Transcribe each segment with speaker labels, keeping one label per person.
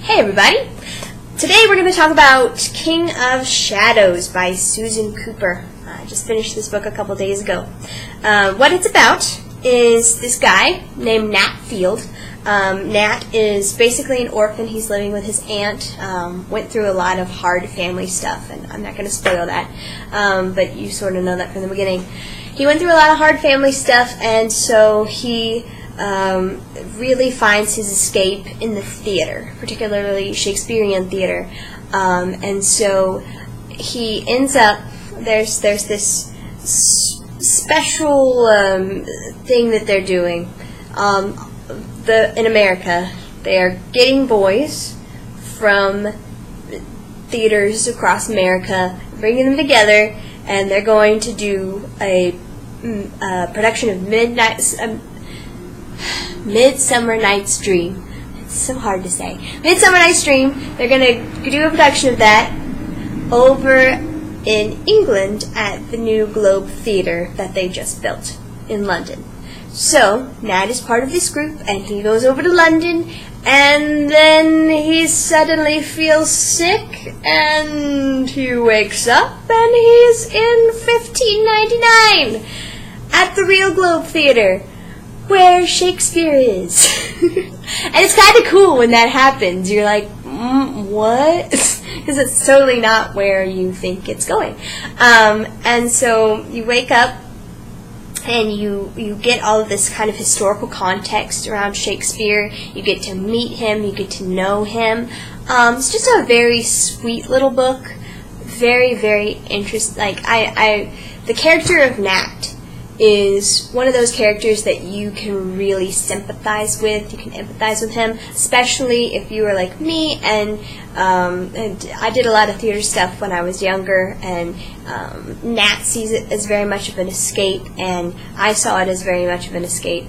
Speaker 1: Hey everybody! Today we're going to talk about King of Shadows by Susan Cooper. I just finished this book a couple days ago. What it's about is this guy named Nat Field. Nat is basically an orphan. He's living with his aunt. Went through a lot of hard family stuff, and I'm not going to spoil that, but you sort of know that from the beginning. He went through a lot of hard family stuff, and so he really finds his escape in the theater, particularly Shakespearean theater. And so he ends up, there's this special thing that they're doing. In America, they are getting boys from theaters across America, bringing them together, and they're going to do a production of Midsummer Night's Dream. It's so hard to say. Midsummer Night's Dream. They're going to do a production of that over in England at the new Globe Theatre that they just built in London. So, Nat is part of this group, and he goes over to London, and then he suddenly feels sick, and he wakes up, and he's in 1599 at the real Globe Theatre, where Shakespeare is. And it's kind of cool when that happens. You're like, what? Because it's totally not where you think it's going. And so you wake up, and you get all of this kind of historical context around Shakespeare. You get to meet him. You get to know him. It's just a very sweet little book. Very, very interesting. Like the character of Nat is one of those characters that you can really sympathize with. You can empathize with him, especially if you were like me, and I did a lot of theater stuff when I was younger, and Nat sees it as very much of an escape, and I saw it as very much of an escape.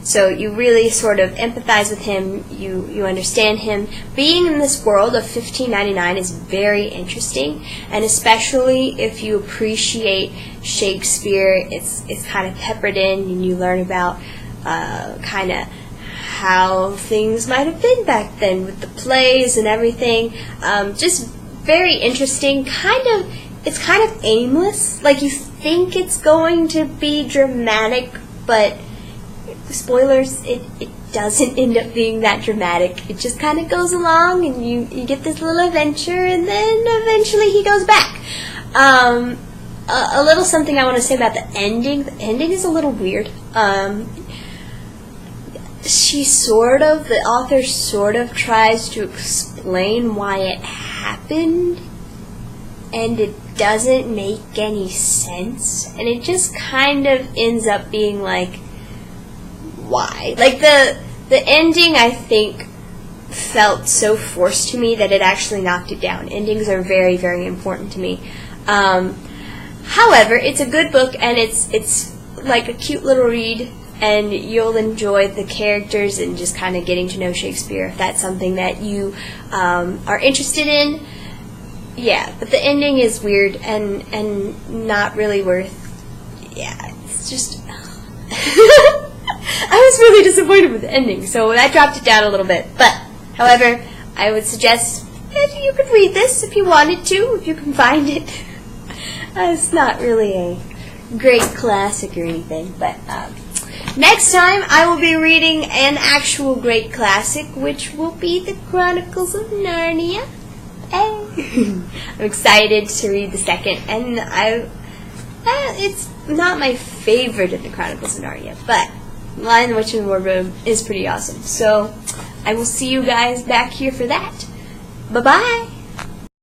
Speaker 1: So you really sort of empathize with him, you understand him. Being in this world of 1599 is very interesting, and especially if you appreciate Shakespeare, it's kind of peppered in, and you learn about kind of how things might have been back then with the plays and everything. Just very interesting. It's kind of aimless. Like, you think it's going to be dramatic, but spoilers, it doesn't end up being that dramatic. It just kind of goes along, and you get this little adventure, and then eventually he goes back. A little something I want to say about the ending. The ending is a little weird. The author sort of tries to explain why it happened, and it doesn't make any sense, and it just kind of ends up being like, why? Like, the ending, I think, felt so forced to me that it actually knocked it down. Endings are very, very important to me. However, it's a good book, and it's like a cute little read, and you'll enjoy the characters and just kind of getting to know Shakespeare if that's something that you are interested in. Yeah, but the ending is weird and not really worth. Yeah, it's just. I was really disappointed with the ending, so that dropped it down a little bit. But, however, I would suggest that you could read this if you wanted to, if you can find it. It's not really a great classic or anything, but next time I will be reading an actual great classic, which will be the Chronicles of Narnia. Hey. I'm excited to read the second, and it's not my favorite of the Chronicles of Narnia, but Lion, the Witch, and the Wardrobe is pretty awesome. So I will see you guys back here for that. Bye-bye!